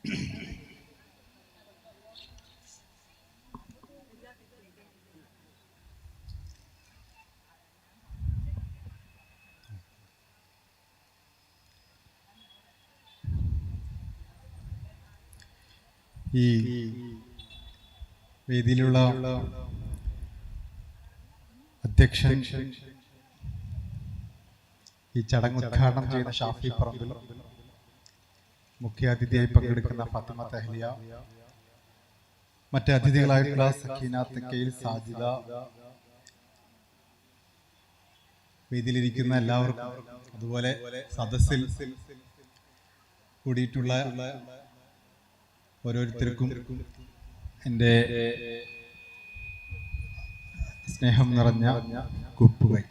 ഈ വേദിയിലുള്ള അധ്യക്ഷൻ, ഈ ചടങ്ങ് ഉദ്ഘാടനം ചെയ്യുന്ന ഷാഫി പറമ്പിൽ, മുഖ്യാതിഥിയായി പങ്കെടുക്കുന്ന ഫാത്തിമ തഹ്ലിയ, മറ്റ് അതിഥികളായിട്ടുള്ള സക്കീന തെക്കയിൽ, സാജിദ, വേദിയിലിരിക്കുന്ന എല്ലാവർക്കും, അതുപോലെ സദസ്സിൽ കൂടിയിട്ടുള്ള ഓരോരുത്തർക്കും എൻ്റെ സ്നേഹം നിറഞ്ഞ കുപ്പുകൈ.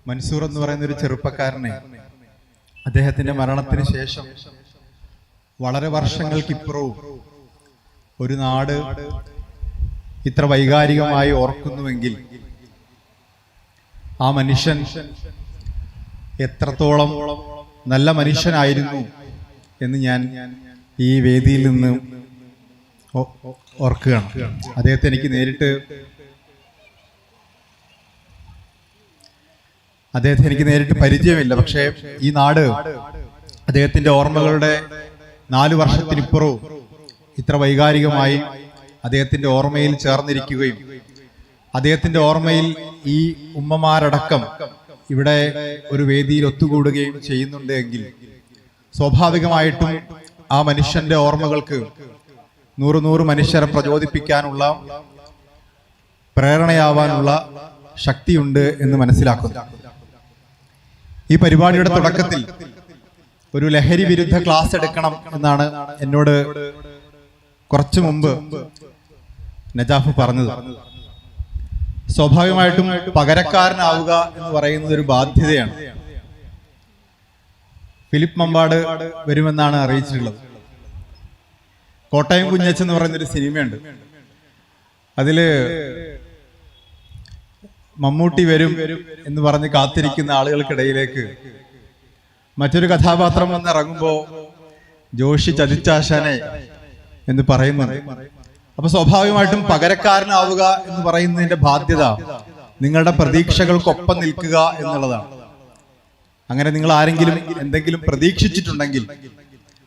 മൻസൂർ എന്ന് പറയുന്ന ഒരു ചെറുപ്പക്കാരനെ അദ്ദേഹത്തിന്റെ മരണത്തിന് ശേഷം വളരെ വർഷങ്ങൾക്കിപ്പുറവും ഒരു നാട് ഇത്ര വൈകാരികമായി ഓർക്കുന്നുവെങ്കിൽ ആ മനുഷ്യൻ എത്രത്തോളം നല്ല മനുഷ്യനായിരുന്നു എന്ന് ഞാൻ ഈ വേദിയിൽ നിന്ന് ഓർക്കുകയാണ്. അദ്ദേഹത്തെ എനിക്ക് നേരിട്ട് പരിചയമില്ല. പക്ഷേ ഈ നാട് അദ്ദേഹത്തിന്റെ ഓർമ്മകളുടെ 4 വർഷത്തിനിപ്പുറവും ഇത്ര വൈകാരികമായി അദ്ദേഹത്തിന്റെ ഓർമ്മയിൽ ചേർന്നിരിക്കുകയും അദ്ദേഹത്തിന്റെ ഓർമ്മയിൽ ഈ ഉമ്മമാരടക്കം ഇവിടെ ഒരു വേദിയിൽ ഒത്തുകൂടുകയും ചെയ്യുന്നുണ്ട് എങ്കിൽ സ്വാഭാവികമായിട്ടും ആ മനുഷ്യന്റെ ഓർമ്മകൾക്ക് 100 മനുഷ്യരെ പ്രചോദിപ്പിക്കാനുള്ള, പ്രേരണയാവാനുള്ള ശക്തിയുണ്ട് എന്ന് മനസ്സിലാക്കുന്നു. ഈ പരിപാടിയുടെ തുടക്കത്തിൽ ഒരു ലഹരി വിരുദ്ധ ക്ലാസ് എടുക്കണം എന്നാണ് എന്നോട് കുറച്ചു മുമ്പ് നജാഫ് പറഞ്ഞത്. സ്വാഭാവികമായിട്ടും പകരക്കാരനാവുക എന്ന് പറയുന്നത് ഒരു ബാധ്യതയാണ്. ഫിലിപ്പ് മമ്പാട് വരുമെന്നാണ് അറിയിച്ചിട്ടുള്ളത്. കോട്ടയം കുഞ്ഞച്ചൻ എന്ന് പറയുന്നൊരു സിനിമയുണ്ട്. അതില് മമ്മൂട്ടി വരും എന്ന് പറഞ്ഞ് കാത്തിരിക്കുന്ന ആളുകൾക്കിടയിലേക്ക് മറ്റൊരു കഥാപാത്രം വന്ന് ഇറങ്ങുമ്പോ ജോഷി ചതിച്ചാശാനെ എന്ന് പറയുന്നുണ്ട്. അപ്പൊ സ്വാഭാവികമായിട്ടും പകരക്കാരനാവുക എന്ന് പറയുന്നതിന്റെ ബാധ്യത നിങ്ങളുടെ പ്രതീക്ഷകൾക്കൊപ്പം നിൽക്കുക എന്നുള്ളതാണ്. അങ്ങനെ നിങ്ങൾ ആരെങ്കിലും എന്തെങ്കിലും പ്രതീക്ഷിച്ചിട്ടുണ്ടെങ്കിൽ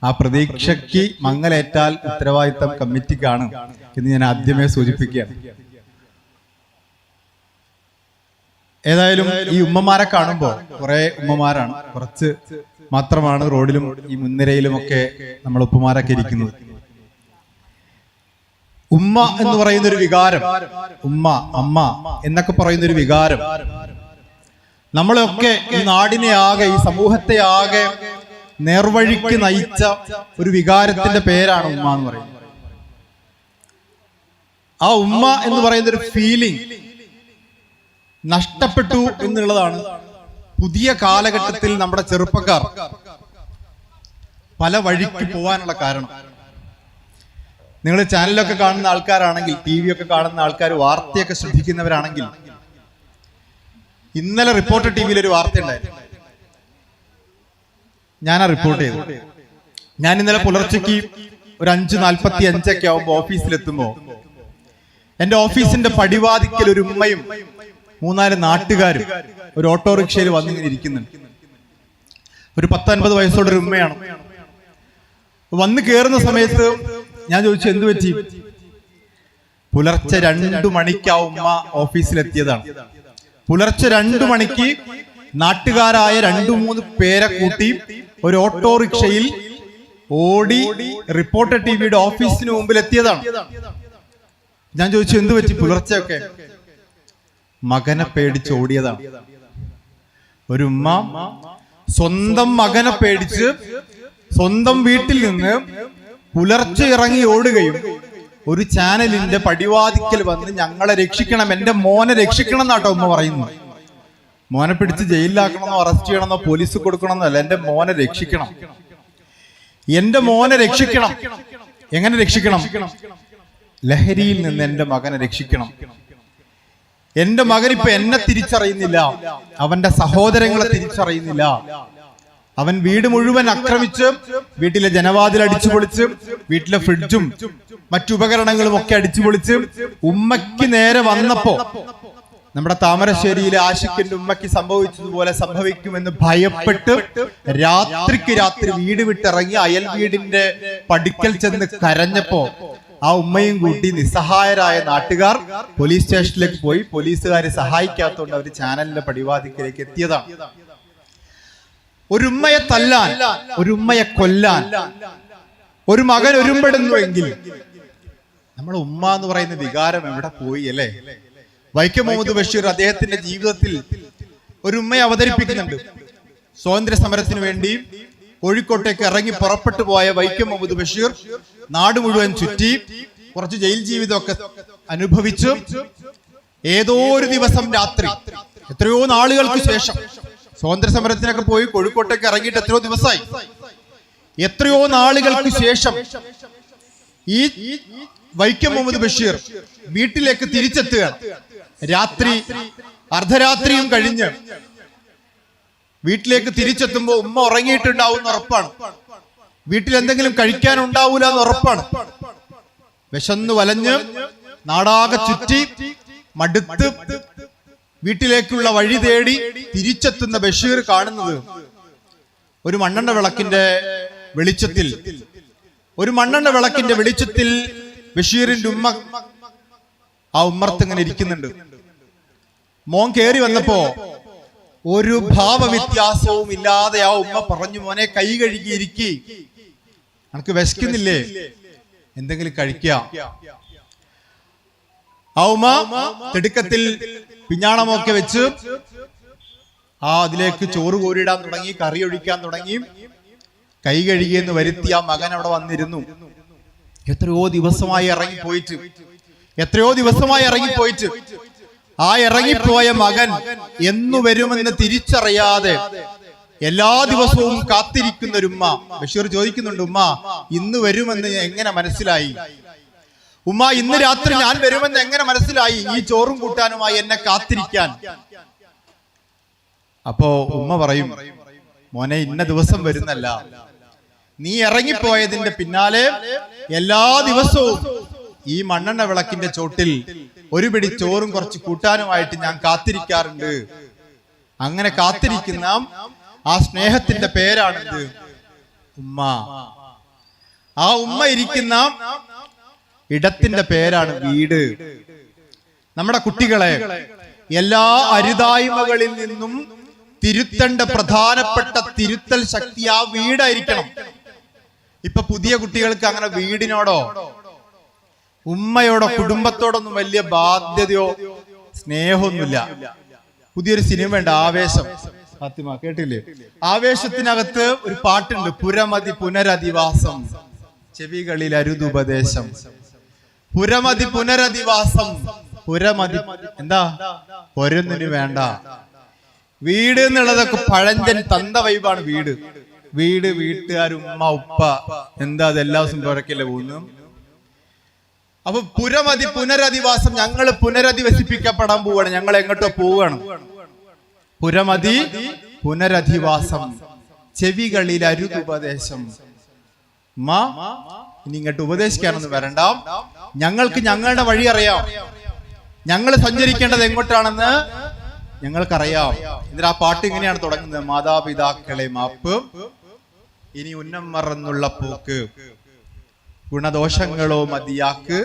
ആ പ്രതീക്ഷയ്ക്ക് മങ്ങലേറ്റാൽ ഉത്തരവാദിത്തം കമ്മിറ്റിക്കാണ് എന്ന് ഞാൻ ആദ്യമേ സൂചിപ്പിക്കുകയാണ്. ഏതായാലും ഈ ഉമ്മമാരെ കാണുമ്പോൾ കുറെ ഉമ്മമാരാണ്, കുറച്ച് മാത്രമാണ് റോഡിലും ഈ മുൻനിരയിലുമൊക്കെ നമ്മൾ ഉപ്പമാരൊക്കെ ഇരിക്കുന്നത്. ഉമ്മ എന്ന് പറയുന്ന ഒരു വികാരം, ഉമ്മ, അമ്മ എന്നൊക്കെ പറയുന്ന ഒരു വികാരം നമ്മളെയൊക്കെ ഈ നാടിനെ ആകെ, ഈ സമൂഹത്തെ ആകെ നേർവഴിക്ക് നയിച്ച ഒരു വികാരത്തിന്റെ പേരാണ് ഉമ്മ എന്ന് പറയുന്നത്. ആ ഉമ്മ എന്ന് പറയുന്ന ഒരു ഫീലിംഗ് നഷ്ടപ്പെട്ടു എന്നുള്ളതാണ് പുതിയ കാലഘട്ടത്തിൽ നമ്മുടെ ചെറുപ്പക്കാർ പല വഴിക്ക് പോവാനുള്ള കാരണം. നിങ്ങൾ ചാനലൊക്കെ കാണുന്ന ആൾക്കാരാണെങ്കിൽ, TV ഒക്കെ കാണുന്ന ആൾക്കാർ, വാർത്തയൊക്കെ ശ്രദ്ധിക്കുന്നവരാണെങ്കിൽ, ഇന്നലെ റിപ്പോർട്ടർ TV ഒരു വാർത്ത ഉണ്ടായിരുന്നു. ഞാനാ റിപ്പോർട്ട് ചെയ്തു. ഞാൻ ഇന്നലെ പുലർച്ചയ്ക്ക് ഒരു 5:45 ആവുമ്പോ ഓഫീസിലെത്തുമ്പോ എന്റെ ഓഫീസിന്റെ പടിവാതിക്കൽ ഒരു ഉമ്മയും 3-4 നാട്ടുകാരും ഒരു ഓട്ടോറിക്ഷയിൽ വന്നിങ്ങനെ ഇരിക്കുന്നുണ്ട്. ഒരു 10-50 വയസ്സുള്ള ഒരു ഉമ്മയാണ്. വന്ന് കയറുന്ന സമയത്ത് ഞാൻ ചോദിച്ചു, എന്തു പറ്റി? പുലർച്ചെ 2 മണിക്ക് ആ ഉമ്മ ഓഫീസിലെത്തിയതാണ്. പുലർച്ചെ 2 മണിക്ക് നാട്ടുകാരായ 2-3 പേരെ കൂട്ടി ഒരു ഓട്ടോറിക്ഷയിൽ ഓടി റിപ്പോർട്ടർ TVയുടെ ഓഫീസിന് മുമ്പിൽ എത്തിയതാണ്. ഞാൻ ചോദിച്ചു, എന്തു പറ്റി പുലർച്ചെയൊക്കെ? മകനെ പേടിച്ച് ഓടിയതാണ്. ഒരു ഉമ്മ സ്വന്തം മകനെ പേടിച്ച് സ്വന്തം വീട്ടിൽ നിന്ന് പുലർച്ചെ ഇറങ്ങി ഓടുകയും ഒരു ചാനലിന്റെ പടിവാതിക്കൽ വന്ന് ഞങ്ങളെ രക്ഷിക്കണം, എന്റെ മോനെ രക്ഷിക്കണം എന്നാട്ടോ ഉമ്മ പറയുന്നു. മോനെ പിടിച്ച് ജയിലിലാക്കണമെന്നോ അറസ്റ്റ് ചെയ്യണമെന്നോ പോലീസ് കൊടുക്കണമെന്നല്ല, എന്റെ മോനെ രക്ഷിക്കണം, എന്റെ മോനെ രക്ഷിക്കണം. എങ്ങനെ രക്ഷിക്കണം? ലഹരിയിൽ നിന്ന് എന്റെ മകനെ രക്ഷിക്കണം. എന്റെ മകൻ ഇപ്പൊ എന്നെ തിരിച്ചറിയുന്നില്ല, അവന്റെ സഹോദരങ്ങളെ തിരിച്ചറിയുന്നില്ല. അവൻ വീട് മുഴുവൻ ആക്രമിച്ച് വീട്ടിലെ ജനവാതിൽ അടിച്ചു പൊളിച്ച് വീട്ടിലെ ഫ്രിഡ്ജും മറ്റുപകരണങ്ങളും ഒക്കെ അടിച്ചു പൊളിച്ച് ഉമ്മയ്ക്ക് നേരെ വന്നപ്പോ നമ്മുടെ താമരശ്ശേരിയിലെ ആഷിഖിന്റെ ഉമ്മയ്ക്ക് സംഭവിച്ചതുപോലെ സംഭവിക്കുമെന്ന് ഭയപ്പെട്ട് രാത്രിക്ക് രാത്രി വീട് വിട്ടിറങ്ങി അയൽ വീടിന്റെ പടിക്കൽ ചെന്ന് കരഞ്ഞപ്പോ ആ ഉമ്മയും കൂട്ടി നിസ്സഹായരായ നാട്ടുകാർ പോലീസ് സ്റ്റേഷനിലേക്ക് പോയി. പോലീസുകാരെ സഹായിക്കാത്തതുകൊണ്ട് അവർ ചാനലിന്റെ പടിവാതിക്കലേക്ക് എത്തിയതാണ്. ഒരു ഉമ്മയെ തല്ലാൻ, ഒരു ഉമ്മയെ കൊല്ലാൻ ഒരു മകൻ ഒരുമ്പെടുന്നുവെങ്കിൽ നമ്മുടെ ഉമ്മ എന്ന് പറയുന്ന വികാരം എവിടെ പോയി അല്ലേ? വൈക്കം മുഹമ്മദ് ബഷീർ അദ്ദേഹത്തിന്റെ ജീവിതത്തിൽ ഒരു ഉമ്മയെ അവതരിപ്പിക്കുന്നുണ്ട്. സ്വാതന്ത്ര്യ സമരത്തിന് വേണ്ടി കോഴിക്കോട്ടേക്ക് ഇറങ്ങി പുറപ്പെട്ടു പോയ വൈക്കം മുഹമ്മദ് ബഷീർ നാട് മുഴുവൻ ചുറ്റി കുറച്ച് ജയിൽ ജീവിതമൊക്കെ അനുഭവിച്ചു. ഏതോ ഒരു ദിവസം രാത്രി എത്രയോ നാളുകൾക്ക് ശേഷം സ്വാതന്ത്ര്യ സമരത്തിനൊക്കെ പോയി കോഴിക്കോട്ടേക്ക് ഇറങ്ങിയിട്ട് എത്രയോ ദിവസമായി, എത്രയോ നാളുകൾക്ക് ശേഷം ഈ വൈക്കം മുഹമ്മദ് ബഷീർ വീട്ടിലേക്ക് തിരിച്ചെത്തുകയാണ്. രാത്രി അർദ്ധരാത്രിയും കഴിഞ്ഞ് വീട്ടിലേക്ക് തിരിച്ചെത്തുമ്പോ ഉമ്മ ഉറങ്ങിയിട്ടുണ്ടാവും ഉറപ്പാണ്. വീട്ടിൽ എന്തെങ്കിലും കഴിക്കാൻ ഉണ്ടാവൂല എന്ന് ഉറപ്പാണ്. വിശന്നു വലഞ്ഞ് നാടാകെ ചുറ്റി മടുത്ത് വീട്ടിലേക്കുള്ള വഴി തേടി തിരിച്ചെത്തുന്ന ബഷീർ കാണുന്നത് ഒരു മണ്ണെണ്ണ വിളക്കിന്റെ വെളിച്ചത്തിൽ ബഷീറിന്റെ ഉമ്മ ആ ഉമ്മർത്ത് ഇങ്ങനെ ഇരിക്കുന്നുണ്ട്. മോൻ കേറി വന്നപ്പോ ഒരു ഭാവവ്യത്യാസവും ഇല്ലാതെ ആ ഉമ്മ പറഞ്ഞു, മോനെ കൈ കഴുകിയിരിക്കി, എനിക്ക് വിശക്കുന്നില്ലേ, എന്തെങ്കിലും കഴിക്കാം. ആ ഉമ്മ തിടുക്കത്തിൽ പിഞ്ഞാണമൊക്കെ വെച്ച് അതിലേക്ക് ചോറ് കോരിയിടാൻ തുടങ്ങി, കറി ഒഴിക്കാൻ തുടങ്ങി. കൈ കഴുകിയെന്ന് വരുത്തി ആ മകൻ അവിടെ വന്നിരുന്നു. എത്രയോ ദിവസമായി ഇറങ്ങിപ്പോയിട്ട് ആ ഇറങ്ങിപ്പോയ മകൻ എന്നു വരുമെന്ന് തിരിച്ചറിയാതെ എല്ലാ ദിവസവും കാത്തിരിക്കുന്ന ഒരു ഉമ്മ. ബഷീർ ചോദിക്കുന്നുണ്ട്, ഉമ്മ ഇന്ന് വരുമെന്ന് എങ്ങനെ മനസ്സിലായി? ഉമ്മ ഇന്ന് രാത്രി ഞാൻ വരുമെന്ന് എങ്ങനെ മനസ്സിലായി ഈ ചോറും കൂട്ടാനുമായി എന്നെ കാത്തിരിക്കാൻ? അപ്പോ ഉമ്മ പറയും, മോനെ ഇന്ന ദിവസം വരുന്നല്ല, നീ ഇറങ്ങിപ്പോയതിന്റെ പിന്നാലെ എല്ലാ ദിവസവും ഈ മണ്ണെണ്ണ വിളക്കിന്റെ ചോട്ടിൽ ഒരു പിടി ചോറും കുറച്ച് കൂട്ടാനുമായിട്ട് ഞാൻ കാത്തിരിക്കാറുണ്ട്. അങ്ങനെ കാത്തിരിക്കുന്ന ആ സ്നേഹത്തിന്റെ പേരാണിത് ഉമ്മ. ആ ഉമ്മ ഇരിക്കുന്ന ഇടത്തിന്റെ പേരാണ് വീട്. നമ്മുടെ കുട്ടികളെ എല്ലാ അരുതായ്മകളിൽ നിന്നും തിരുത്തേണ്ട പ്രധാനപ്പെട്ട തിരുത്തൽ ശക്തി ആ വീടായിരിക്കണം. ഇപ്പൊ പുതിയ കുട്ടികൾക്ക് അങ്ങനെ വീടിനോടോ ഉമ്മയോടോ കുടുംബത്തോടൊന്നും വലിയ ബാധ്യതയോ സ്നേഹമൊന്നുമില്ല. പുതിയൊരു സിനിമ ഉണ്ട്, ആവേശം. ഫാത്തിമ കേട്ടില്ലേ? ആവേശത്തിനകത്ത് ഒരു പാട്ടുണ്ട്, പുരമതി പുനരധിവാസം, ചെവികളിൽ അരുതുപദേശം. പുരമതി പുനരധിവാസം. പുരമതി എന്താ? പൊരുന്നിന് വേണ്ട. വീട് എന്നുള്ളതൊക്കെ പഴഞ്ചൻ തന്ത വൈബാണ്. വീട് വീട്ടുകാർ, ഉമ്മ ഉപ്പ, എന്താ അതെല്ലാ ദിവസം പുറക്കല്ലേ പോകുന്നു. അപ്പൊ പുരമതി പുനരധിവാസം. ഞങ്ങൾ പുനരധിവസിപ്പിക്കപ്പെടാൻ പോവുകയാണ്, ഞങ്ങൾ എങ്ങോട്ടോ പോവുകയാണ്. പുരമതി പുനരധിവാസം, ചെവികളിൽ അരുതുപദേശം. ഉമ്മ ഇനി ഇങ്ങോട്ട് ഉപദേശിക്കാനൊന്നും വരണ്ട, ഞങ്ങൾക്ക് ഞങ്ങളുടെ വഴി അറിയാം, ഞങ്ങൾ സഞ്ചരിക്കേണ്ടത് എങ്ങോട്ടാണെന്ന് ഞങ്ങൾക്കറിയാം. എന്നിട്ട് ആ പാട്ട് ഇങ്ങനെയാണ് തുടങ്ങുന്നത്, മാതാപിതാക്കളെ മാപ്പ്, ഇനി ഉന്നം മറന്നുള്ള പോക്ക്, ഗുണദോഷങ്ങളോ മതിയാക്ക്.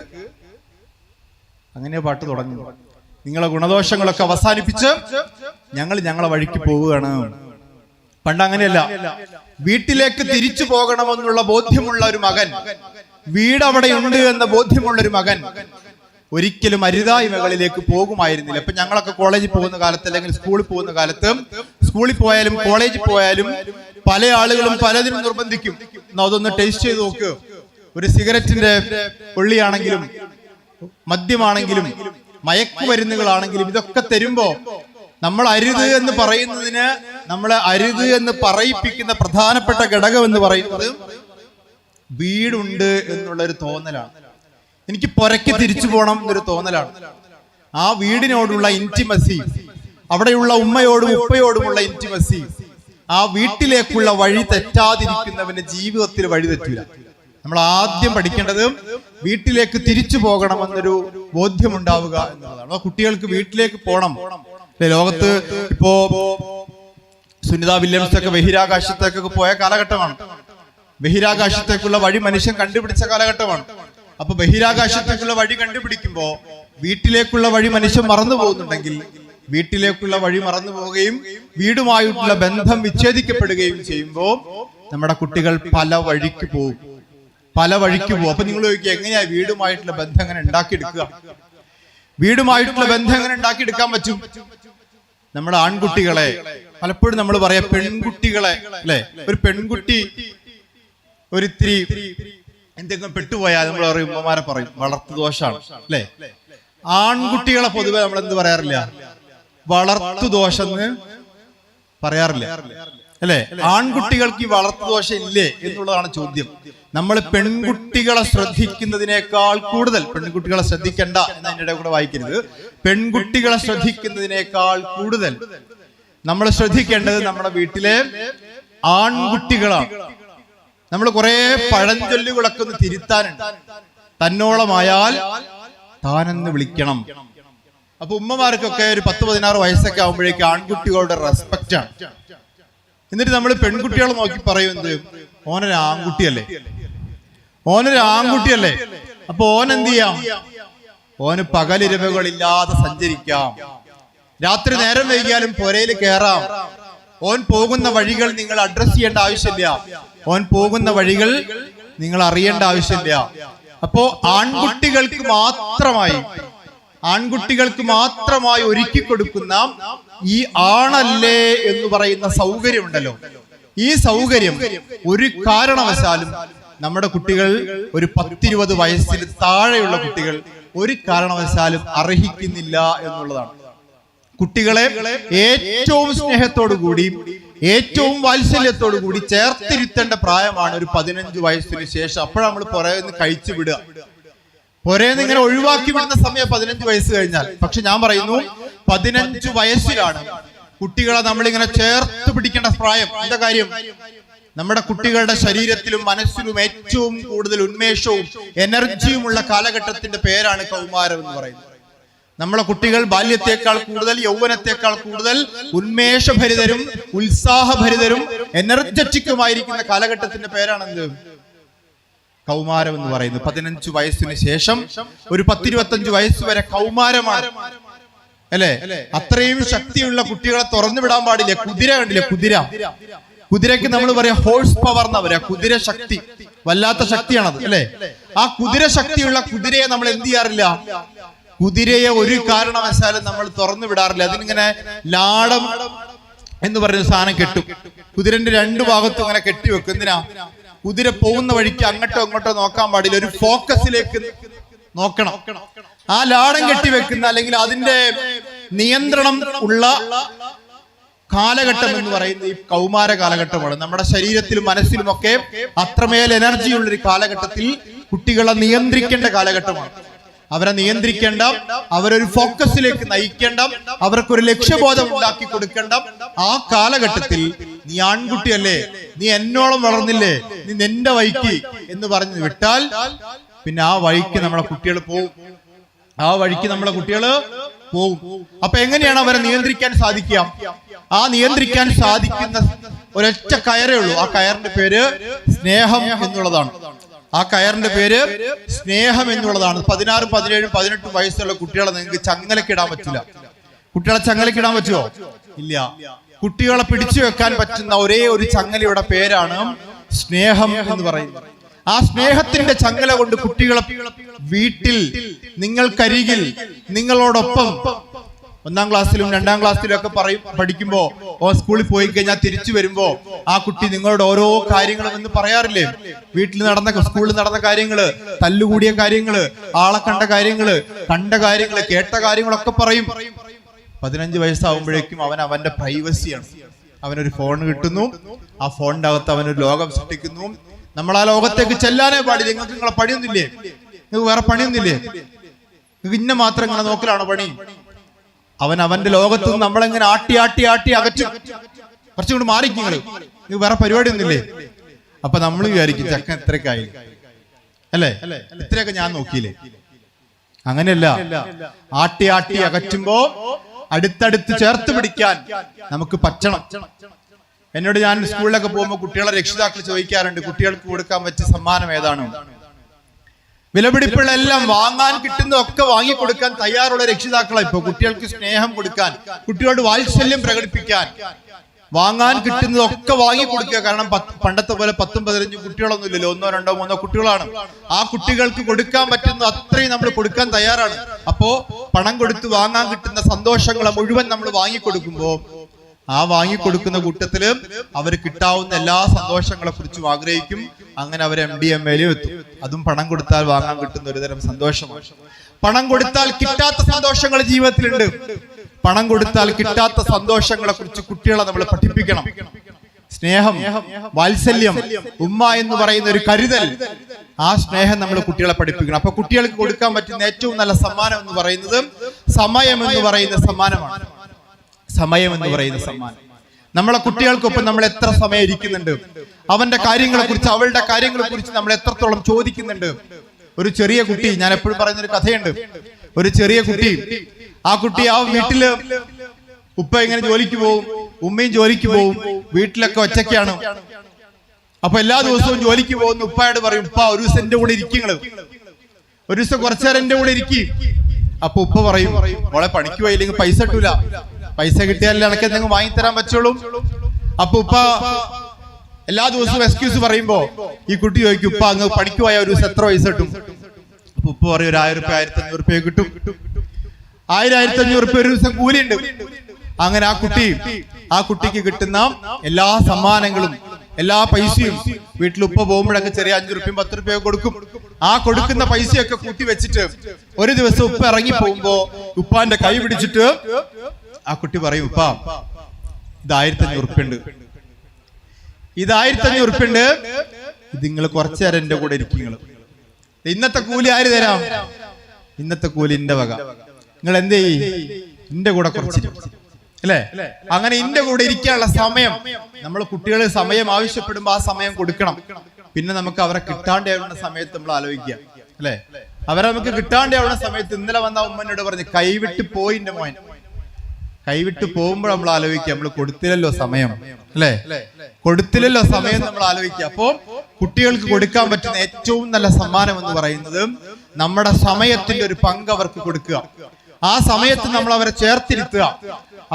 അങ്ങനെ പാട്ട് തുടങ്ങുന്നു. നിങ്ങളെ ഗുണദോഷങ്ങളൊക്കെ അവസാനിപ്പിച്ച് ഞങ്ങളെ വഴിക്ക് പോവുകയാണ്. പണ്ട് അങ്ങനെയല്ല. വീട്ടിലേക്ക് തിരിച്ചു പോകണമെന്നുള്ള ബോധ്യമുള്ള ഒരു മകൻ, വീട് അവിടെ ഉണ്ട് എന്ന ബോധ്യമുള്ള ഒരു മകൻ ഒരിക്കലും അരുതായ്മകളിലേക്ക് പോകുമായിരുന്നില്ല. ഇപ്പൊ ഞങ്ങളൊക്കെ കോളേജിൽ പോകുന്ന കാലത്ത്, അല്ലെങ്കിൽ സ്കൂളിൽ പോകുന്ന കാലത്ത്, സ്കൂളിൽ പോയാലും കോളേജിൽ പോയാലും പല ആളുകളും പലതിനും നിർബന്ധിക്കും, അതൊന്ന് ടേസ്റ്റ് ചെയ്ത് നോക്ക്. ഒരു സിഗരറ്റിന്റെ പൊള്ളിയാണെങ്കിലും മദ്യമാണെങ്കിലും മയക്കുമരുന്നുകളാണെങ്കിലും ഇതൊക്കെ തരുമ്പോ നമ്മൾ അരുത് എന്ന് പറയുന്നതിന്, നമ്മളെ അരുത് എന്ന് പറയിപ്പിക്കുന്ന പ്രധാനപ്പെട്ട ഘടകം എന്ന് പറയുന്നത് വീടുണ്ട് എന്നുള്ളൊരു തോന്നലാണ്. എനിക്ക് പുരയ്ക്ക് തിരിച്ചു പോകണം എന്നൊരു തോന്നലാണ്. ആ വീടിനോടുള്ള ഇന്റിമസി, അവിടെയുള്ള ഉമ്മയോടും ഉപ്പയോടുമുള്ള ഇന്റിമസി, ആ വീട്ടിലേക്കുള്ള വഴി തെറ്റാതിരിക്കുന്നവന് ജീവിതത്തിൽ വഴി തെറ്റില്ല. നമ്മൾ ആദ്യം പഠിക്കേണ്ടത് വീട്ടിലേക്ക് തിരിച്ചു പോകണമെന്നൊരു ബോധ്യമുണ്ടാവുക എന്നുള്ളതാണ്. കുട്ടികൾക്ക് വീട്ടിലേക്ക് പോകണം. ലോകത്ത് ഇപ്പോ സുനിത വില്യംസ് ഒക്കെ ബഹിരാകാശത്തേക്കൊക്കെ പോയ കാലഘട്ടമാണ്. ബഹിരാകാശത്തേക്കുള്ള വഴി മനുഷ്യൻ കണ്ടുപിടിച്ച കാലഘട്ടമാണ്. അപ്പൊ ബഹിരാകാശത്തേക്കുള്ള വഴി കണ്ടുപിടിക്കുമ്പോ വീട്ടിലേക്കുള്ള വഴി മനുഷ്യൻ മറന്നു പോകുന്നുണ്ടെങ്കിൽ വീട്ടിലേക്കുള്ള വഴി മറന്നു പോവുകയും വീടുമായിട്ടുള്ള ബന്ധം വിച്ഛേദിക്കപ്പെടുകയും ചെയ്യുമ്പോൾ നമ്മുടെ കുട്ടികൾ പല വഴിക്ക് പോകും. അപ്പൊ നിങ്ങൾ ചോദിക്കുക, എങ്ങനെയാ വീടുമായിട്ടുള്ള ബന്ധം എങ്ങനെ ഉണ്ടാക്കിയെടുക്കുക? വീടുമായിട്ടുള്ള ബന്ധം എങ്ങനെ ഉണ്ടാക്കിയെടുക്കാൻ പറ്റും? നമ്മുടെ ആൺകുട്ടികളെ പലപ്പോഴും നമ്മൾ പറയാ പെൺകുട്ടികളെ, അല്ലെ? ഒരു പെൺകുട്ടി ഒരിത്തിരി എന്തെങ്കിലും പെട്ടുപോയാൽ നമ്മൾ പറയും, ഉമ്മമാരെ പറയും വളർത്തു ദോഷാണ്, അല്ലെ? ആൺകുട്ടികളെ പൊതുവെ നമ്മൾ എന്ത് പറയാറില്ല? വളർത്തു ദോഷം എന്ന് പറയാറില്ല, അല്ലെ? ആൺകുട്ടികൾക്ക് ഈ വളർത്തു ദോഷം ഇല്ലേ എന്നുള്ളതാണ് ചോദ്യം. നമ്മൾ പെൺകുട്ടികളെ ശ്രദ്ധിക്കുന്നതിനേക്കാൾ കൂടുതൽ, പെൺകുട്ടികളെ ശ്രദ്ധിക്കണ്ട എന്ന് അതിൻ്റെ കൂടെ വായിക്കരുത്, പെൺകുട്ടികളെ ശ്രദ്ധിക്കുന്നതിനേക്കാൾ കൂടുതൽ നമ്മൾ ശ്രദ്ധിക്കേണ്ടത് നമ്മുടെ വീട്ടിലെ ആൺകുട്ടികളാണ്. നമ്മൾ കുറെ പഴഞ്ചൊല്ലുകളൊക്കെ ഒന്ന് തിരുത്താനുണ്ട്. തന്നോളമായാൽ താനെന്ന് വിളിക്കണം. അപ്പൊ ഉമ്മമാർക്കൊക്കെ ഒരു 10-16 വയസ്സൊക്കെ ആകുമ്പോഴേക്ക് ആൺകുട്ടികളുടെ റെസ്പെക്റ്റ് ആണ്. എന്നിട്ട് നമ്മൾ പെൺകുട്ടികളെ നോക്കി പറയുന്നത്, ഓനൊരു ആൺകുട്ടിയല്ലേ, അപ്പൊ ഓൻ എന്ത് ചെയ്യാം? ഓന് പകലിരവുകളില്ലാതെ സഞ്ചരിക്കാം, രാത്രി നേരം വൈകിയാലും പുരയിൽ കയറാം. ഓൻ പോകുന്ന വഴികൾ നിങ്ങൾ അഡ്രസ് ചെയ്യേണ്ട ആവശ്യമില്ല, ഓൻ പോകുന്ന വഴികൾ നിങ്ങൾ അറിയേണ്ട ആവശ്യമില്ല. അപ്പോ ആൺകുട്ടികൾക്ക് മാത്രമായി ഒരുക്കി കൊടുക്കുന്ന ഈ ആണല്ലേ എന്ന് പറയുന്ന സൗകര്യമുണ്ടല്ലോ, ഈ സൗകര്യം ഒരു കാരണവശാലും നമ്മുടെ കുട്ടികൾ, ഒരു 10-20 വയസ്സിൽ താഴെയുള്ള കുട്ടികൾ ഒരു കാരണവശാലും അർഹിക്കുന്നില്ല എന്നുള്ളതാണ്. കുട്ടികളെ ഏറ്റവും സ്നേഹത്തോടു കൂടി, ഏറ്റവും വാത്സല്യത്തോടു കൂടി ചേർത്തിരുത്തേണ്ട പ്രായമാണ് ഒരു 15 വയസ്സിന് ശേഷം. അപ്പോഴാണ് നമ്മൾ പുറേന്ന് കഴിച്ചു വിടുക. പുരേന്ന് ഇങ്ങനെ ഒഴിവാക്കി വിടുന്ന സമയം 15 വയസ്സ് കഴിഞ്ഞാൽ. പക്ഷെ ഞാൻ പറയുന്നു 15 വയസ്സിലാണ് കുട്ടികളെ നമ്മളിങ്ങനെ ചേർത്ത് പിടിക്കേണ്ട പ്രായം. എന്താ കാര്യം? നമ്മുടെ കുട്ടികളുടെ ശരീരത്തിലും മനസ്സിലും ഏറ്റവും കൂടുതൽ ഉന്മേഷവും എനർജിയുമുള്ള കാലഘട്ടത്തിന്റെ പേരാണ് കൗമാരം എന്ന് പറയുന്നത്. നമ്മളെ കുട്ടികൾ ബാല്യത്തെക്കാൾ കൂടുതൽ, യൗവനത്തെക്കാൾ കൂടുതൽ ഉന്മേഷഭരിതരും ഉത്സാഹഭരിതരും എനർജറ്റിക്കുമായിരിക്കുന്ന കാലഘട്ടത്തിന്റെ പേരാണെന്ത്? കൗമാരം എന്ന് പറയുന്നത്. 15 വയസ്സിന് ശേഷം ഒരു 10-25 വയസ്സ് വരെ കൗമാരമാണ്, അല്ലെ? അത്രയും ശക്തിയുള്ള കുട്ടികളെ തുറന്നു വിടാൻ പാടില്ല. കുതിര കണ്ടില്ലേ? കുതിരക്ക് നമ്മൾ പറയാം ഹോഴ്സ് പവർ എന്നാ പറയാ. കുതിര ശക്തി, വല്ലാത്ത ശക്തിയാണത്, അല്ലെ? ആ കുതിര ശക്തിയുള്ള കുതിരയെ നമ്മൾ എന്ത് ചെയ്യാറില്ല? കുതിരയെ ഒരു കാരണവശാലും നമ്മൾ തുറന്നു വിടാറില്ല. അതിനിങ്ങനെ ലാടം എന്ന് പറയുന്ന സാധനം കെട്ടും. കുതിരന്റെ 2 ഭാഗത്തും ഇങ്ങനെ കെട്ടിവെക്കും. എന്തിനാ? കുതിര പോകുന്ന വഴിക്ക് അങ്ങോട്ടോ ഇങ്ങോട്ടോ നോക്കാൻ പാടില്ല, ഒരു ഫോക്കസിലേക്ക് നോക്കണം. ആ ലാടം കെട്ടിവെക്കുന്ന, അല്ലെങ്കിൽ അതിന്റെ നിയന്ത്രണം ഉള്ള കാലഘട്ടം എന്ന് പറയുന്നത് ഈ കൗമാര കാലഘട്ടമാണ്. നമ്മുടെ ശരീരത്തിലും മനസ്സിലും ഒക്കെ അത്രമേൽ എനർജിയുള്ള ഒരു കാലഘട്ടത്തിൽ കുട്ടികളെ നിയന്ത്രിക്കേണ്ട കാലഘട്ടമാണ്. അവരെ നിയന്ത്രിക്കേണ്ട, അവരൊരു ഫോക്കസിലേക്ക് നയിക്കേണ്ട, അവർക്കൊരു ലക്ഷ്യബോധം ഉണ്ടാക്കി കൊടുക്കേണ്ട ആ കാലഘട്ടത്തിൽ നീ ആൺകുട്ടിയല്ലേ, നീ എന്നോളം വളർന്നില്ലേ, നീ നിന്റെ വഴിക്ക് എന്ന് പറഞ്ഞ് വിട്ടാൽ പിന്നെ ആ വഴിക്ക് നമ്മളെ കുട്ടികൾ പോകും. അപ്പൊ എങ്ങനെയാണ് അവരെ നിയന്ത്രിക്കാൻ സാധിക്കുക? ആ നിയന്ത്രിക്കാൻ സാധിക്കുന്ന ഒരൊറ്റ കയറേ ഉള്ളൂ. ആ കയറിന്റെ പേര് സ്നേഹം എന്നുള്ളതാണ്. 16, 17, 18 വയസ്സുള്ള കുട്ടികളെ നിങ്ങൾക്ക് ചങ്ങലക്കിടാൻ പറ്റില്ല. കുട്ടികളെ ചങ്ങലക്കിടാൻ പറ്റുമോ? ഇല്ല. കുട്ടികളെ പിടിച്ചു വെക്കാൻ പറ്റുന്ന ഒരേ ഒരു ചങ്ങലയുടെ പേരാണ് സ്നേഹം എന്ന് പറയുന്നത്. ആ സ്നേഹത്തിന്റെ ചങ്ങല കൊണ്ട് കുട്ടികളെ വീട്ടിൽ നിങ്ങൾക്കരികിൽ നിങ്ങളോടൊപ്പം 1-ാം ക്ലാസ്സിലും 2-ാം ക്ലാസ്സിലും ഒക്കെ പഠിക്കുമ്പോ സ്കൂളിൽ പോയി കഴിഞ്ഞാൽ തിരിച്ചു വരുമ്പോ ആ കുട്ടി നിങ്ങളോട് ഓരോ കാര്യങ്ങളും എന്ന് പറയാറില്ലേ? വീട്ടിൽ നടന്ന, സ്കൂളിൽ നടന്ന കാര്യങ്ങള്, തല്ലുകൂടിയ കാര്യങ്ങള്, ആളെ കണ്ട കാര്യങ്ങള്, കേട്ട കാര്യങ്ങളൊക്കെ പറയും. 15 വയസ്സാവുമ്പോഴേക്കും അവന്റെ പ്രൈവസിയാണ്. അവനൊരു ഫോൺ കിട്ടുന്നു, ആ ഫോണിന്റെ അകത്ത് അവനൊരു ലോകം സൃഷ്ടിക്കുന്നു. നമ്മൾ ആ ലോകത്തേക്ക് ചെല്ലാനേ പാടില്ല. നിങ്ങളെ പണിയൊന്നുമില്ലേ? നിങ്ങൾക്ക് വേറെ പണിയൊന്നുമില്ലേ? നിങ്ങൾക്ക് ഇന്ന മാത്രം ഇങ്ങനെ നോക്കലാണോ പണി? അവന്റെ ലോകത്ത് നിന്ന് നമ്മളെങ്ങനെ ആട്ടി അകറ്റും. കുറച്ചും കൂടി മാറിക്കും നിങ്ങൾ വേറെ പരിപാടി ഒന്നുമില്ലേ? അപ്പൊ നമ്മൾ വിചാരിക്കും ചക്കൻ ഇത്രയൊക്കെയായി അല്ലേ, ഇത്രയൊക്കെ ഞാൻ നോക്കിയില്ലേ. അങ്ങനെയല്ല, ആട്ടി ആട്ടി അകറ്റുമ്പോ അടുത്തടുത്ത് ചേർത്ത് പിടിക്കാൻ നമുക്ക് പറ്റണം. എന്നോട് ഞാൻ സ്കൂളിലൊക്കെ പോകുമ്പോൾ കുട്ടികളെ രക്ഷിതാക്കൾ ചോദിക്കാറുണ്ട്, കുട്ടികൾക്ക് കൊടുക്കാൻ പറ്റിയ സമ്മാനം ഏതാണ്? വിലപിടിപ്പുള്ള എല്ലാം വാങ്ങാൻ കിട്ടുന്നതൊക്കെ വാങ്ങിക്കൊടുക്കാൻ തയ്യാറുള്ള രക്ഷിതാക്കളെ ഇപ്പൊ കുട്ടികൾക്ക് സ്നേഹം കൊടുക്കാൻ, കുട്ടികളോട് വാത്സല്യം പ്രകടിപ്പിക്കാൻ വാങ്ങാൻ കിട്ടുന്നതൊക്കെ വാങ്ങിക്കൊടുക്കുക. കാരണം പണ്ടത്തെ പോലെ 10-15 കുട്ടികളൊന്നും ഇല്ലല്ലോ, 1-2-3 കുട്ടികളാണ്. ആ കുട്ടികൾക്ക് കൊടുക്കാൻ പറ്റുന്ന അത്രയും നമ്മൾ കൊടുക്കാൻ തയ്യാറാണ്. അപ്പോ പണം കൊടുത്ത് വാങ്ങാൻ കിട്ടുന്ന സന്തോഷങ്ങളെ മുഴുവൻ നമ്മൾ വാങ്ങിക്കൊടുക്കുമ്പോ ആ വാങ്ങിക്കൊടുക്കുന്ന കൂട്ടത്തില് അവർ കിട്ടാവുന്ന എല്ലാ സന്തോഷങ്ങളെ കുറിച്ചും ആഗ്രഹിക്കും. അങ്ങനെ അവർ MDMA-യിലും എത്തും. അതും പണം കൊടുത്താൽ വാങ്ങാൻ കിട്ടുന്ന ഒരുതരം സന്തോഷമാണ്. പണം കൊടുത്താൽ കിട്ടാത്ത സന്തോഷങ്ങൾ ജീവിതത്തിലുണ്ട്. പണം കൊടുത്താൽ കിട്ടാത്ത സന്തോഷങ്ങളെ കുറിച്ച് കുട്ടികളെ നമ്മൾ പഠിപ്പിക്കണം. സ്നേഹം, വാത്സല്യം, ഉമ്മ എന്ന് പറയുന്ന ഒരു കരുതൽ, ആ സ്നേഹം നമ്മൾ കുട്ടികളെ പഠിപ്പിക്കണം. അപ്പൊ കുട്ടികൾക്ക് കൊടുക്കാൻ പറ്റുന്ന ഏറ്റവും നല്ല സമ്മാനം എന്ന് പറയുന്നത് സമയം എന്ന് പറയുന്ന സമ്മാനമാണ്. സമയം എന്ന് പറയുന്ന സമ്മാനം. നമ്മളെ കുട്ടികൾക്കൊപ്പം നമ്മൾ എത്ര സമയം ഇരിക്കുന്നുണ്ട്, അവന്റെ കാര്യങ്ങളെ കുറിച്ച് അവളുടെ കാര്യങ്ങളെ കുറിച്ച് നമ്മൾ എത്രത്തോളം ചോദിക്കുന്നുണ്ട്. ഒരു ചെറിയ കുട്ടി, ഞാൻ എപ്പോഴും പറയുന്നൊരു കഥയുണ്ട്. ഒരു ചെറിയ കുട്ടി, ആ കുട്ടി ആ വീട്ടില് ഉപ്പ ഇങ്ങനെ ജോലിക്ക് പോവും, ഉമ്മയും ജോലിക്ക് പോവും, വീട്ടിലൊക്കെ ഒറ്റയ്ക്കാണ്. അപ്പൊ എല്ലാ ദിവസവും ജോലിക്ക് പോകുന്ന ഉപ്പയോട് പറയും, ഉപ്പ ഒരു ദിവസം എന്റെ കൂടെ ഇരിക്കുങ്ങള്, ഒരു ദിവസം കുറച്ചേരം എന്റെ കൂടെ ഇരിക്കും. അപ്പൊ ഉപ്പ പറയും, മോളെ പണിക്ക് പോയില്ലെങ്കിൽ പൈസ കിട്ടൂല, പൈസ കിട്ടിയാലേ എനിക്ക് എന്തെങ്കിലും വാങ്ങിത്തരാൻ പറ്റുള്ളൂ. അപ്പൊ ഉപ്പ എല്ലാ ദിവസവും എക്സ്ക്യൂസ് പറയുമ്പോ ഈ കുട്ടി ചോദിക്കും, ഉപ്പ അങ്ങ് പണിക്ക് പോയ ഒരു ദിവസം എത്ര പൈസ കിട്ടും? അപ്പൊ ഉപ്പ പറയും, ഒരു 1000 രൂപ 1500 രൂപ കിട്ടും. 1000-1500 രൂപ ഒരു ദിവസം കൂലിയുണ്ട്. അങ്ങനെ ആ കുട്ടിക്ക് കിട്ടുന്ന എല്ലാ സമ്മാനങ്ങളും എല്ലാ പൈസയും വീട്ടിൽ ഉപ്പ പോകുമ്പോഴൊക്കെ ചെറിയ 5 രൂപയും 10 രൂപയും കൊടുക്കും. ആ കൊടുക്കുന്ന പൈസയൊക്കെ കൂട്ടി വെച്ചിട്ട് ഒരു ദിവസം ഉപ്പ ഇറങ്ങി പോകുമ്പോ ഉപ്പാന്റെ കൈ പിടിച്ചിട്ട് ആ കുട്ടി പറയും, ഉപ്പ ഇത് 1500 രൂപ ഉണ്ട്, ഇത് 1500 രൂപ ഉണ്ട്, ഇത് നിങ്ങൾ കുറച്ചു നേരം എന്റെ കൂടെ ഇരിക്കും. ഇന്നത്തെ കൂലി ആര് തരാം? ഇന്നത്തെ കൂലി എന്റെ വക, നിങ്ങൾ എന്ത് ചെയ്യും? എന്റെ കൂടെ കുറച്ചിരിക്കും അല്ലേ? അങ്ങനെ എന്റെ കൂടെ ഇരിക്കാനുള്ള സമയം നമ്മൾ കുട്ടികളെ സമയം ആവശ്യപ്പെടുമ്പോ ആ സമയം കൊടുക്കണം. പിന്നെ നമുക്ക് അവരെ കിട്ടാണ്ടാവുന്ന സമയത്ത് നമ്മൾ ആലോചിക്കുക അല്ലെ, അവരെ നമുക്ക് കിട്ടാണ്ടാവുന്ന സമയത്ത് ഇന്നലെ വന്ന ഉമ്മനോട് പറഞ്ഞ് കൈവിട്ട് പോയി എന്റെ മോൻ, കൈവിട്ട് പോകുമ്പോൾ നമ്മൾ ആലോചിക്കുക, നമ്മൾ കൊടുത്തില്ലല്ലോ സമയം അല്ലെ, കൊടുത്തില്ലല്ലോ സമയം നമ്മൾ ആലോചിക്കുക. അപ്പോ കുട്ടികൾക്ക് കൊടുക്കാൻ പറ്റുന്ന ഏറ്റവും നല്ല സമ്മാനം എന്ന് പറയുന്നത് നമ്മുടെ സമയത്തിന്റെ ഒരു പങ്ക് അവർക്ക് കൊടുക്കുക. ആ സമയത്ത് നമ്മൾ അവരെ ചേർത്തിരുത്തുക.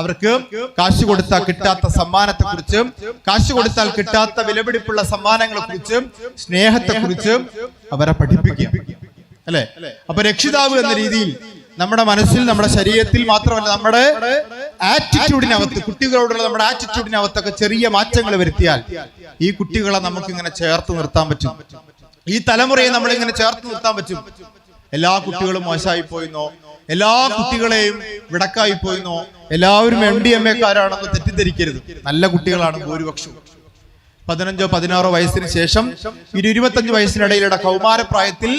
അവർക്ക് കാശ് കൊടുത്താൽ കിട്ടാത്ത സമ്മാനത്തെ കുറിച്ചും കാശ് കൊടുത്താൽ കിട്ടാത്ത വിലപിടിപ്പുള്ള സമ്മാനങ്ങളെ കുറിച്ചും സ്നേഹത്തെ കുറിച്ചും അവരെ പഠിപ്പിക്കുക അല്ലെ. അപ്പൊ രക്ഷിതാവ് എന്ന രീതിയിൽ നമ്മുടെ മനസ്സിൽ, നമ്മുടെ ശരീരത്തിൽ മാത്രമല്ല നമ്മുടെ ആറ്റിറ്റ്യൂഡിനകത്ത്, കുട്ടികളോടുള്ള നമ്മുടെ ആറ്റിറ്റ്യൂഡിനകത്തൊക്കെ ചെറിയ മാറ്റങ്ങൾ വരുത്തിയാൽ ഈ കുട്ടികളെ നമുക്ക് ഇങ്ങനെ ചേർത്ത് നിർത്താൻ പറ്റും. ഈ തലമുറയെ നമ്മൾ ഇങ്ങനെ ചേർത്ത് നിർത്താൻ പറ്റും. എല്ലാ കുട്ടികളും മോശമായി പോയിന്നോ, എല്ലാ കുട്ടികളെയും വിടക്കായി പോയിന്നോ, എല്ലാവരും MDMA-കാരാണെന്ന് തെറ്റിദ്ധരിക്കരുത്. നല്ല കുട്ടികളാണ് ഭൂരിപക്ഷം. 15-16 വയസ്സിന് ശേഷം 25 വയസ്സിനിടയിലുള്ള കൗമാരപ്രായത്തിൽ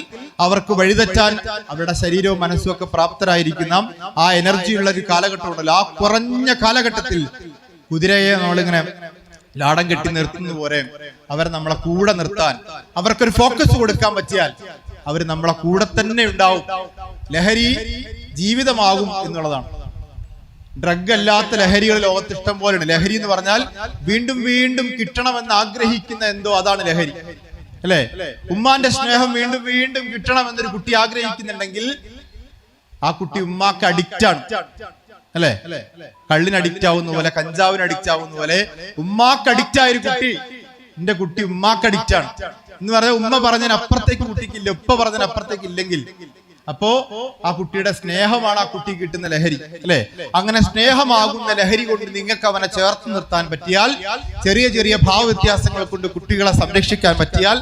അവർക്ക് വഴിതെറ്റാൻ അവരുടെ ശരീരവും മനസ്സും ഒക്കെ പ്രാപ്തരായിരിക്കുന്ന ആ എനർജിയുള്ള ഒരു കാലഘട്ടം ഉണ്ടല്ലോ. ആ കുറഞ്ഞ കാലഘട്ടത്തിൽ കുതിരയെ നമ്മളിങ്ങനെ ലാടം കെട്ടി നിർത്തുന്ന പോലെ അവർ നമ്മളെ കൂടെ നിർത്താൻ, അവർക്കൊരു ഫോക്കസ് കൊടുക്കാൻ പറ്റിയാൽ അവർ നമ്മളെ കൂടെ തന്നെ ഉണ്ടാവും. ലഹരി ജീവിതമാകും എന്നുള്ളതാണ്. ഡ്രഗ് അല്ലാത്ത ലഹരികൾ ലോകത്ത് ഇഷ്ടം പോലെയാണ്. ലഹരി എന്ന് പറഞ്ഞാൽ വീണ്ടും വീണ്ടും കിട്ടണമെന്ന് ആഗ്രഹിക്കുന്ന എന്തോ, അതാണ് ലഹരി അല്ലെ. ഉമ്മാന്റെ സ്നേഹം വീണ്ടും വീണ്ടും കിട്ടണമെന്നൊരു കുട്ടി ആഗ്രഹിക്കുന്നുണ്ടെങ്കിൽ ആ കുട്ടി ഉമ്മാക്ക് അഡിക്റ്റ് ആണ് അല്ലെ. കള്ളിന് അഡിക്റ്റ് ആവുന്ന പോലെ, കഞ്ചാവിന് അഡിക്റ്റ് ആവുന്ന പോലെ ഉമ്മാക്ക് അഡിക്റ്റ് ആയൊരു കുട്ടി, എന്റെ കുട്ടി ഉമ്മാക്ക് അഡിക്റ്റ് ആണ് എന്ന് പറഞ്ഞാൽ ഉമ്മ പറഞ്ഞതിന് അപ്പുറത്തേക്ക് കുട്ടിക്കില്ല, ഉപ്പ പറഞ്ഞതിന് അപ്പുറത്തേക്ക് ഇല്ലെങ്കിൽ അപ്പോ ആ കുട്ടിയുടെ സ്നേഹമാണ് ആ കുട്ടി കിട്ടുന്ന ലഹരി അല്ലെ. അങ്ങനെ സ്നേഹമാകുന്ന ലഹരി കൊണ്ട് നിങ്ങൾക്ക് അവനെ ചേർത്ത് നിർത്താൻ പറ്റിയാൽ, ചെറിയ ചെറിയ ഭാവവ്യത്യാസങ്ങൾ കൊണ്ട് കുട്ടികളെ സംരക്ഷിക്കാൻ പറ്റിയാൽ,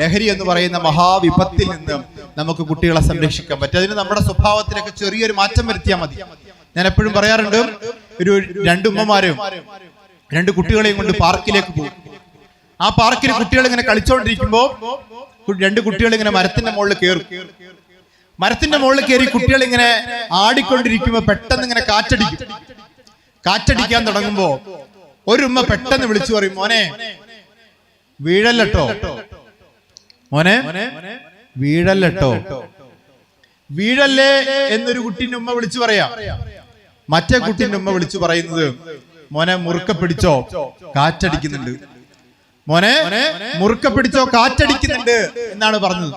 ലഹരി എന്ന് പറയുന്ന മഹാവിപത്തിൽ നിന്ന് നമുക്ക് കുട്ടികളെ സംരക്ഷിക്കാൻ പറ്റും. അതിന് നമ്മുടെ സ്വഭാവത്തിലൊക്കെ ചെറിയൊരു മാറ്റം വരുത്തിയാൽ മതി. ഞാൻ എപ്പോഴും പറയാറുണ്ട്, ഒരു 2 ഉമ്മമാരും 2 കുട്ടികളെയും കൊണ്ട് പാർക്കിലേക്ക് പോകും. ആ പാർക്കിൽ കുട്ടികൾ ഇങ്ങനെ കളിച്ചോണ്ടിരിക്കുമ്പോ 2 കുട്ടികൾ ഇങ്ങനെ മരത്തിന്റെ മുകളിൽ കയറും. മരത്തിന്റെ മുകളിൽ കയറി കുട്ടികൾ ഇങ്ങനെ ആടിക്കൊണ്ടിരിക്കുമ്പോ പെട്ടെന്ന് ഇങ്ങനെ കാറ്റടിക്കാൻ തുടങ്ങുമ്പോ ഒരു ഉമ്മ പെട്ടെന്ന് വിളിച്ചു പറയും, മോനെ വീഴല്ലട്ടോ, മോനെ വീഴല്ലട്ടോ. വീഴല്ലേ എന്നൊരു കുട്ടീന്റെ ഉമ്മ വിളിച്ചു പറയാം. മറ്റേ കുട്ടീന്റെ ഉമ്മ വിളിച്ചു പറയുന്നത്, മോനെ മുറുക്ക പിടിച്ചോ കാറ്റടിക്കുന്നുണ്ട്, മോനെ മുറുക്ക പിടിച്ചോ കാറ്റടിക്കുന്നുണ്ട് എന്നാണ് പറഞ്ഞത്.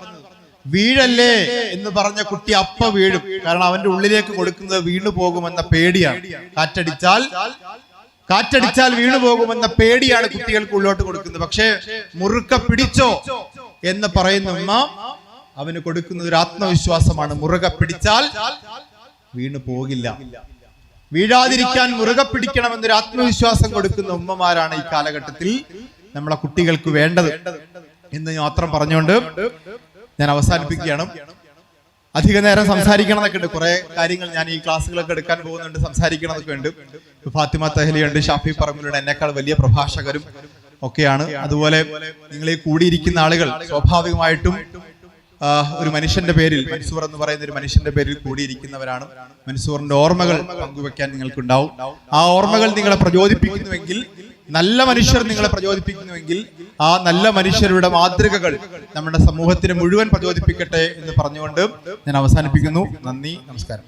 വീഴല്ലേ എന്ന് പറഞ്ഞ കുട്ടി അപ്പ വീഴും. കാരണം അവന്റെ ഉള്ളിലേക്ക് കൊടുക്കുന്നത് വീണു പോകുമെന്ന പേടിയാണ്. കാറ്റടിച്ചാൽ വീണു പോകുമെന്ന പേടിയാണ് കുട്ടികൾക്ക് ഉള്ളോട്ട് കൊടുക്കുന്നത്. പക്ഷേ മുറുക്ക പിടിച്ചോ എന്ന് പറയുന്ന ഉമ്മ അവന് കൊടുക്കുന്നത് ഒരു ആത്മവിശ്വാസമാണ്. മുറുക പിടിച്ചാൽ വീണു പോകില്ല, വീഴാതിരിക്കാൻ മുറുകെ പിടിക്കണമെന്നൊരു ആത്മവിശ്വാസം കൊടുക്കുന്ന ഉമ്മമാരാണ് ഈ കാലഘട്ടത്തിൽ നമ്മളെ കുട്ടികൾക്ക് വേണ്ടത് എന്ന് മാത്രം പറഞ്ഞുകൊണ്ട് ഞാൻ അവസാനിപ്പിക്കുകയാണ്. അധിക നേരം സംസാരിക്കണം എന്നൊക്കെ ഉണ്ട്. കുറെ കാര്യങ്ങൾ ഞാൻ ഈ ക്ലാസ്സുകളൊക്കെ എടുക്കാൻ പോകുന്നുണ്ട്, സംസാരിക്കണം എന്നൊക്കെ ഉണ്ട്. ഫാത്തിമ തഹ്ലിയുണ്ട്, ഷാഫി പറമ്പിലുണ്ട്, എന്നെക്കാൾ വലിയ പ്രഭാഷകരും ഒക്കെയാണ്. അതുപോലെ നിങ്ങൾ ഈ കൂടിയിരിക്കുന്ന ആളുകൾ സ്വാഭാവികമായിട്ടും ഒരു മനുഷ്യന്റെ പേരിൽ, മൻസൂർ എന്ന് പറയുന്ന ഒരു മനുഷ്യന്റെ പേരിൽ കൂടിയിരിക്കുന്നവരാണ്. മൻസൂറിന്റെ ഓർമ്മകൾ പങ്കുവെക്കാൻ നിങ്ങൾക്കുണ്ടാവും. ആ ഓർമ്മകൾ നിങ്ങളെ പ്രചോദിപ്പിക്കുന്നുവെങ്കിൽ, നല്ല മനുഷ്യർ നിങ്ങളെ പ്രചോദിപ്പിക്കുന്നുവെങ്കിൽ, ആ നല്ല മനുഷ്യരുടെ മാതൃകകൾ നമ്മുടെ സമൂഹത്തിന് മുഴുവൻ പ്രചോദിപ്പിക്കട്ടെ എന്ന് പറഞ്ഞുകൊണ്ട് ഞാൻ അവസാനിപ്പിക്കുന്നു. നന്ദി, നമസ്കാരം.